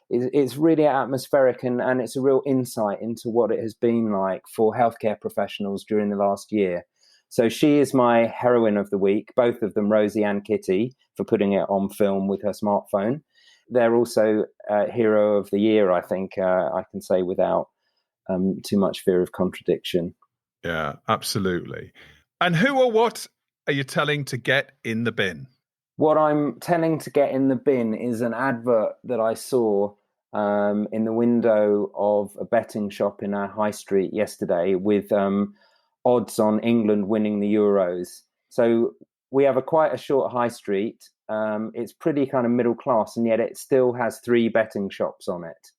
It's really atmospheric, and it's a real insight into what it has been like for healthcare professionals during the last year. So she is my heroine of the week, both of them, Rosie and Kitty, for putting it on film with her smartphone. They're also hero of the year, I think, I can say without too much fear of contradiction. Yeah, absolutely. And who or what are you telling to get in the bin? What I'm telling to get in the bin is an advert that I saw in the window of a betting shop in our high street yesterday with odds on England winning the Euros. So we have quite a short high street. It's pretty kind of middle class, and yet it still has 3 betting shops on it.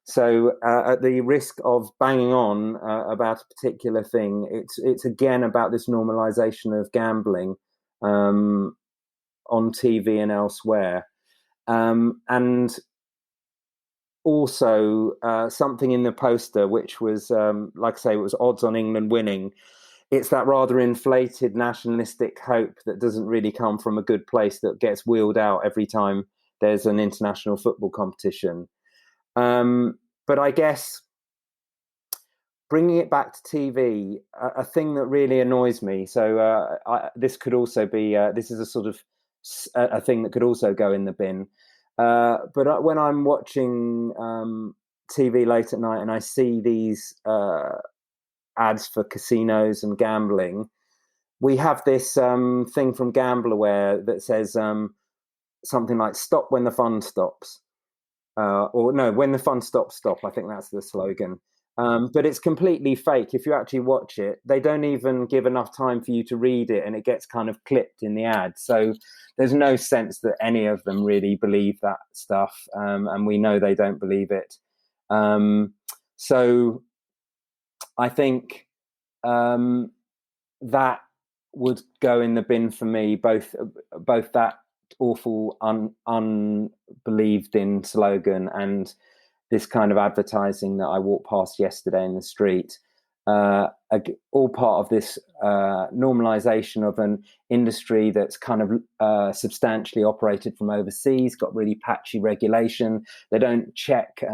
So at the risk of banging on about a particular thing, it's again about this normalization of gambling on TV and elsewhere. And also something in the poster, which was, like I say, it was odds on England winning. It's that rather inflated nationalistic hope that doesn't really come from a good place, that gets wheeled out every time there's an international football competition. But I guess bringing it back to TV, a thing that really annoys me. So this could also be, this is a sort of a thing that could also go in the bin. But when I'm watching TV late at night and I see these ads for casinos and gambling, we have this thing from Gamblerware that says something like "Stop when the fun stops," or no, "When the fun stops, stop." I think that's the slogan. But it's completely fake. If you actually watch it, they don't even give enough time for you to read it, and it gets kind of clipped in the ad. So there's no sense that any of them really believe that stuff, and we know they don't believe it. So I think that would go in the bin for me, both that awful unbelieved in slogan and this kind of advertising that I walked past yesterday in the street, all part of this normalization of an industry that's kind of substantially operated from overseas, got really patchy regulation. They don't check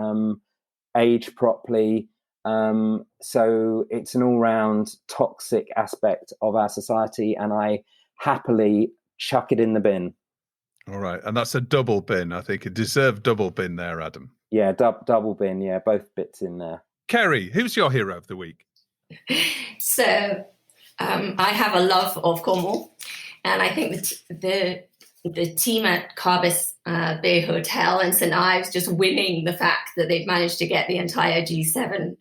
age properly. So it's an all-round toxic aspect of our society, and I happily chuck it in the bin. All right. And that's a double bin. I think it deserved double bin there, Adam. Yeah, double bin. Yeah, both bits in there. Kerry, who's your hero of the week? So I have a love of Cornwall, and I think the team at Carbis Bay Hotel in St Ives just winning the fact that they've managed to get the entire G7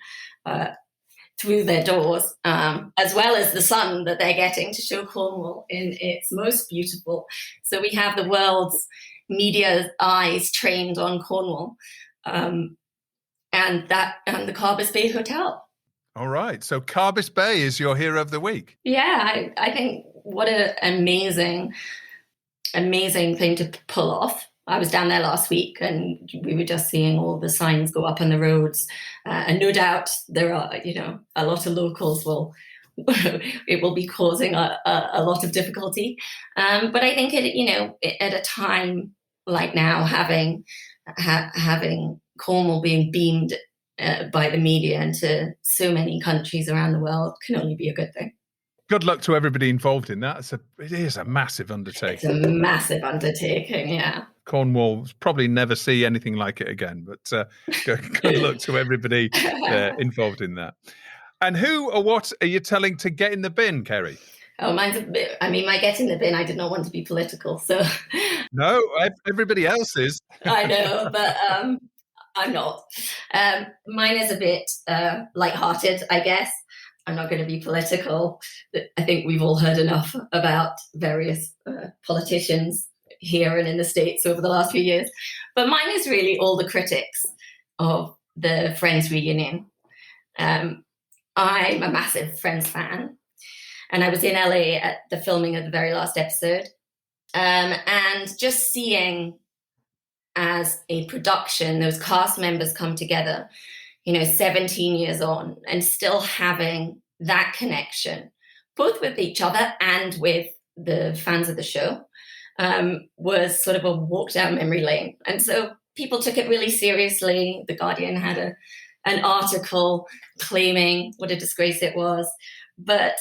through their doors, as well as the sun that they're getting to show Cornwall in its most beautiful. So we have the world's media eyes trained on Cornwall, and the Carbis Bay Hotel. All right. So Carbis Bay is your hero of the week. Yeah, I think what an amazing thing to pull off. I was down there last week and we were just seeing all the signs go up on the roads. And no doubt there are, a lot of locals it will be causing a lot of difficulty. But I think at a time like now, having Cornwall being beamed by the media into so many countries around the world can only be a good thing. Good luck to everybody involved in that. It is a massive undertaking. It's a massive undertaking, yeah. Cornwall probably never see anything like it again, but good luck to everybody involved in that. And who or what are you telling to get in the bin, Kerry? Oh, mine's a bit, my get in the bin, I did not want to be political, so... No, everybody else is. I know, but I'm not. Mine is a bit lighthearted, I guess. I'm not going to be political. I think we've all heard enough about various politicians here and in the States over the last few years. But mine is really all the critics of the Friends reunion. I'm a massive Friends fan. And I was in LA at the filming of the very last episode. And just seeing as a production, those cast members come together, 17 years on, and still having that connection, both with each other and with the fans of the show, was sort of a walk down memory lane. And so people took it really seriously. The Guardian had an article claiming what a disgrace it was. But,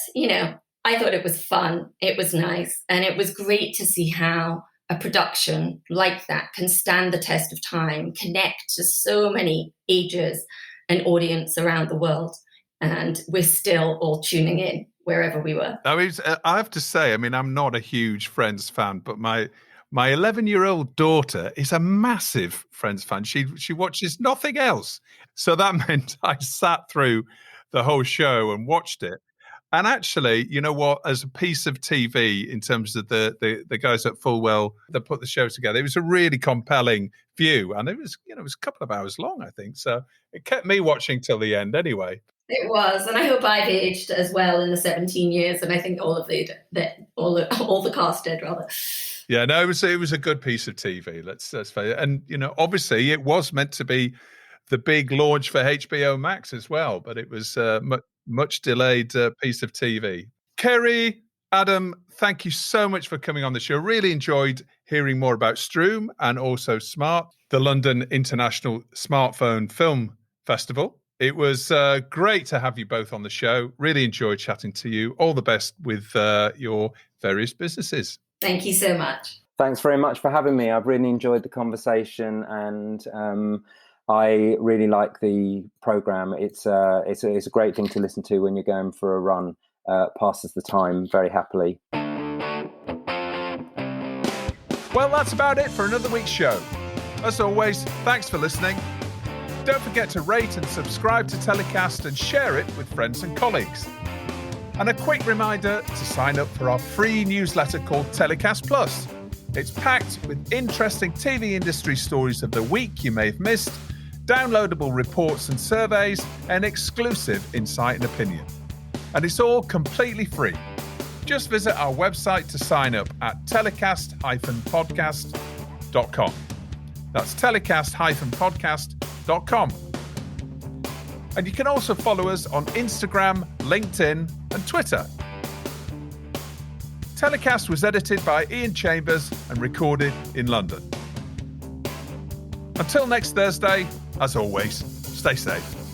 I thought it was fun. It was nice. And it was great to see how a production like that can stand the test of time, connect to so many ages and audience around the world. And we're still all tuning in wherever we were. I have to say, I'm not a huge Friends fan, but my 11-year-old daughter is a massive Friends fan. She watches nothing else. So that meant I sat through the whole show and watched it. And actually, you know what? As a piece of TV, in terms of the guys at Fulwell that put the show together, it was a really compelling view, and it was a couple of hours long, I think. So it kept me watching till the end, anyway. It was, and I hope I've aged as well in the 17 years, and I think all of all the cast did, rather. Yeah, no, it was a good piece of TV. Let's face it, and obviously it was meant to be the big launch for HBO Max as well, but it was much delayed piece of TV. Kerry, Adam, thank you so much for coming on the show. Really enjoyed hearing more about Struum and also Smart, the London International Smartphone Film Festival. It was great to have you both on the show. Really enjoyed chatting to you. All the best with your various businesses. Thank you so much. Thanks very much for having me. I've really enjoyed the conversation, and I really like the programme. It's a great thing to listen to when you're going for a run. Passes the time very happily. Well, that's about it for another week's show. As always, thanks for listening. Don't forget to rate and subscribe to TellyCast and share it with friends and colleagues. And a quick reminder to sign up for our free newsletter called TellyCast Plus. It's packed with interesting TV industry stories of the week you may have missed, downloadable reports and surveys, and exclusive insight and opinion. And it's all completely free. Just visit our website to sign up at telecast-podcast.com. That's telecast-podcast.com. And you can also follow us on Instagram, LinkedIn, and Twitter. TellyCast was edited by Ian Chambers and recorded in London. Until next Thursday, as always, stay safe.